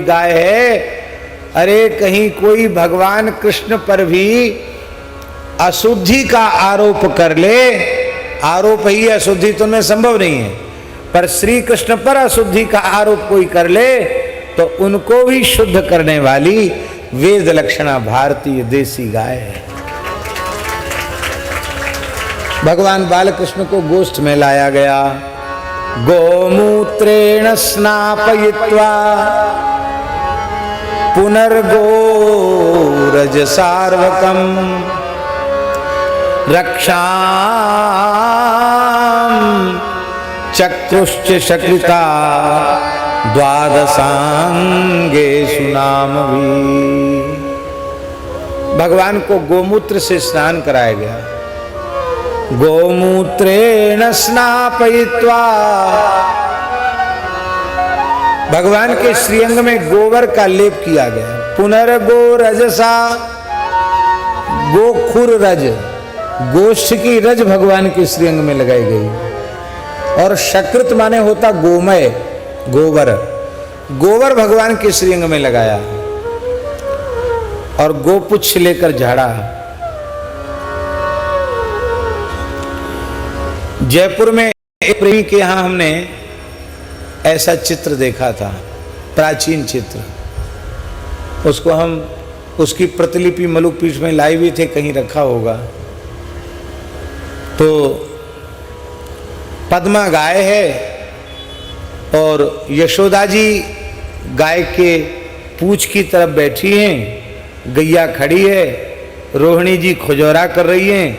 गाय है। अरे कहीं कोई भगवान कृष्ण पर भी अशुद्धि का आरोप कर ले, आरोप ही अशुद्धि तो में संभव नहीं है, पर श्री कृष्ण पर अशुद्धि का आरोप कोई कर ले तो उनको भी शुद्ध करने वाली वेद लक्षणा भारतीय देसी गाय है। भगवान बालकृष्ण को गोष्ठ में लाया गया। गोमूत्रेण स्नापयित्वा पुनर्गोरज सार्वकम रक्षाम चक्रुश्च शकृता द्वादशांगे सुनामवी। भगवान को गोमूत्र से स्नान कराया गया। गोमूत्रेण स्नापयित्वा, भगवान के श्रीअंग में गोबर का लेप किया गया। पुनर्गो रजसा, गोखुर रज, गोष्ठ की रज भगवान के श्रीअंग में लगाई गई। और शकृत माने होता गोमय, गोबर, गोबर भगवान के श्रीअंग में लगाया और गोपुच्छ लेकर झाड़ा। जयपुर में एक प्रेमी के यहां हमने ऐसा चित्र देखा था, प्राचीन चित्र। उसको हम उसकी प्रतिलिपि मलुकपीठ में लाए भी थे, कहीं रखा होगा। तो पद्मा गाय है और यशोदा जी गाय के पूंछ की तरफ बैठी हैं, गैया खड़ी है, रोहिणी जी खुजौरा कर रही हैं,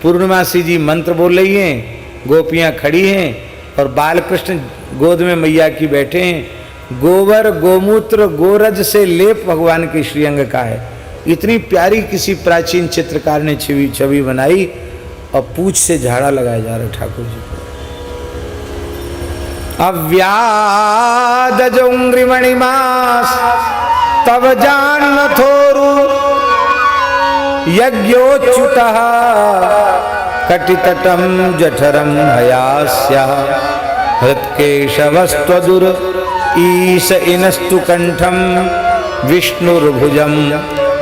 पूर्णमासी जी मंत्र बोल रही हैं, गोपियां खड़ी हैं और बालकृष्ण गोद में मैया की बैठे हैं। गोबर गोमूत्र गोरज से लेप भगवान के श्रीअंग का है। इतनी प्यारी किसी प्राचीन चित्रकार ने छवि बनाई और पूंछ से झाड़ा लगाया जा रहा ठाकुर जी को। अव्यादजोंग्रिमणिमास तब जान थोरु यज्ञोच्युतः कटितटम जठरम हयास्या हृत्केशवस्त्वदुर ईश इनस्तु कंठम विष्णुर्भुजम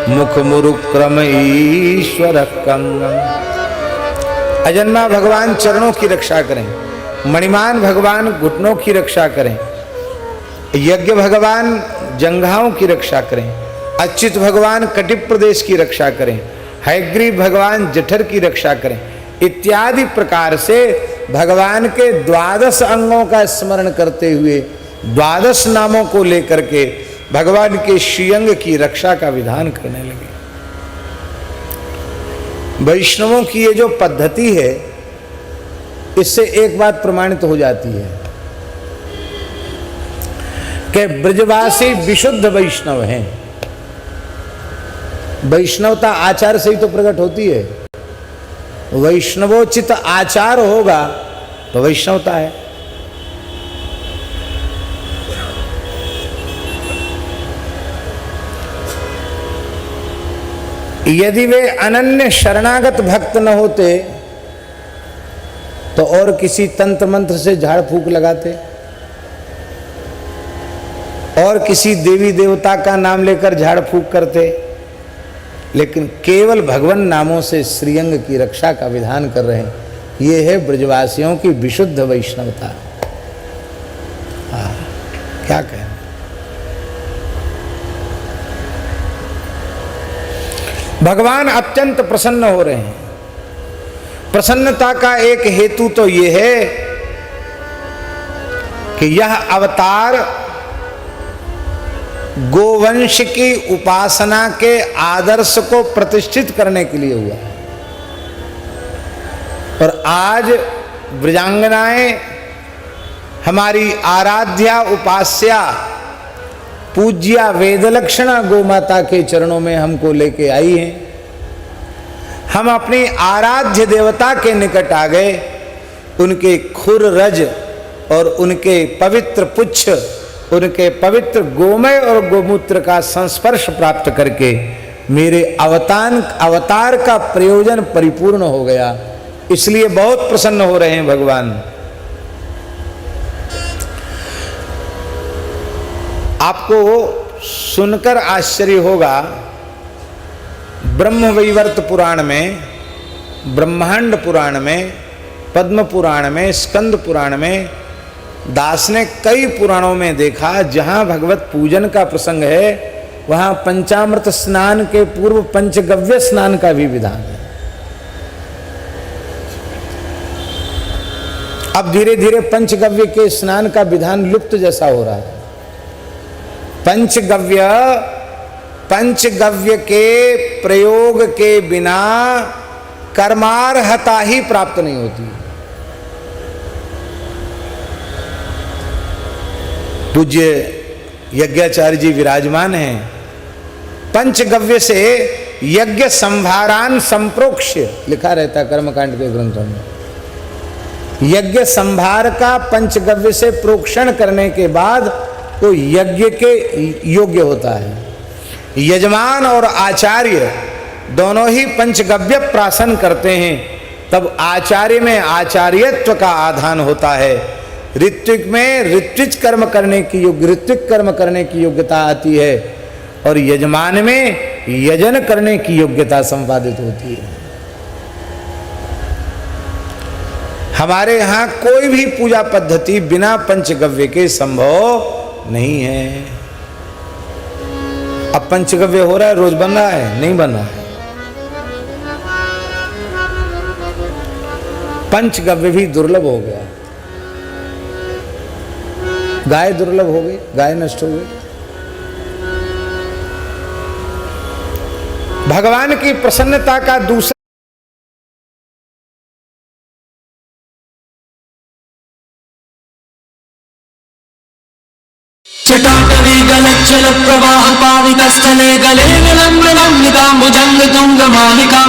मुखमुरुक्रम ईश्वर कंगम। अजन्मा भगवान चरणों की रक्षा करें, मणिमान भगवान घुटनों की रक्षा करें, यज्ञ भगवान जंघाओं की रक्षा करें, अच्युत भगवान कटिप प्रदेश की रक्षा करें, हयग्रीव भगवान जठर की रक्षा करें। इत्यादि प्रकार से भगवान के 12 अंगों का स्मरण करते हुए 12 नामों को लेकर के भगवान के श्रीअंग की रक्षा का विधान करने लगे। वैष्णवों की ये जो पद्धति है, इससे एक बात प्रमाणित हो जाती है कि ब्रजवासी विशुद्ध वैष्णव हैं। वैष्णवता आचार से ही तो प्रकट होती है। वैष्णवोचित आचार होगा तो वैष्णवता है। यदि वे अनन्य शरणागत भक्त न होते तो और किसी तंत्र मंत्र से झाड़ फूक लगाते और किसी देवी देवता का नाम लेकर झाड़ फूक करते, लेकिन केवल भगवान नामों से श्रीअंग की रक्षा का विधान कर रहे हैं। ये है ब्रजवासियों की विशुद्ध वैष्णवता। क्या कहें। भगवान अत्यंत प्रसन्न हो रहे हैं। प्रसन्नता का एक हेतु तो ये है कि यह अवतार गोवंश की उपासना के आदर्श को प्रतिष्ठित करने के लिए हुआ है। और आज ब्रजांगनाएं हमारी आराध्या उपास्या पूज्या वेदलक्षणा गोमाता के चरणों में हमको लेके आई हैं। हम अपनी आराध्य देवता के निकट आ गए। उनके खुर रज और उनके पवित्र पुच्छ, उनके पवित्र गोमय और गोमूत्र का संस्पर्श प्राप्त करके मेरे अवतार का प्रयोजन परिपूर्ण हो गया। इसलिए बहुत प्रसन्न हो रहे हैं भगवान। आपको सुनकर आश्चर्य होगा, ब्रह्मवैवर्त पुराण में, ब्रह्मांड पुराण में, पद्म पुराण में, स्कंद पुराण में, दास ने कई पुराणों में देखा जहां भगवत पूजन का प्रसंग है वहां पंचामृत स्नान के पूर्व पंचगव्य स्नान का भी विधान है। अब धीरे धीरे पंचगव्य के स्नान का विधान लुप्त जैसा हो रहा है। पंचगव्य के प्रयोग के बिना कर्मार्हता ही प्राप्त नहीं होती। पूज्य यज्ञाचार्य जी विराजमान हैं। पंचगव्य से यज्ञ संभारान संप्रोक्ष्य लिखा रहता है कर्मकांड के ग्रंथों में। यज्ञ संभार का पंचगव्य से प्रोक्षण करने के बाद तो यज्ञ के योग्य होता है। यजमान और आचार्य दोनों ही पंचगव्य प्राशन करते हैं, तब आचार्य में आचार्यत्व का आधान होता है। ऋत्विक में ऋत्विज कर्म करने की ऋत्विक कर्म करने की योग्यता आती है और यजमान में यजन करने की योग्यता संपादित होती है। हमारे यहाँ कोई भी पूजा पद्धति बिना पंचगव्य के संभव नहीं है। अब पंचगव्य हो रहा है, रोज बन रहा है? नहीं बन रहा है। पंचगव्य भी दुर्लभ हो गया। गाय दुर्लभ हो गई, गाय नष्ट हो गई। भगवान की प्रसन्नता का दूसरा चटाटवी गलज्जल प्रवाह पावितस्थले गले विलम्बनं निकाम्बुजंग तुंग मालिका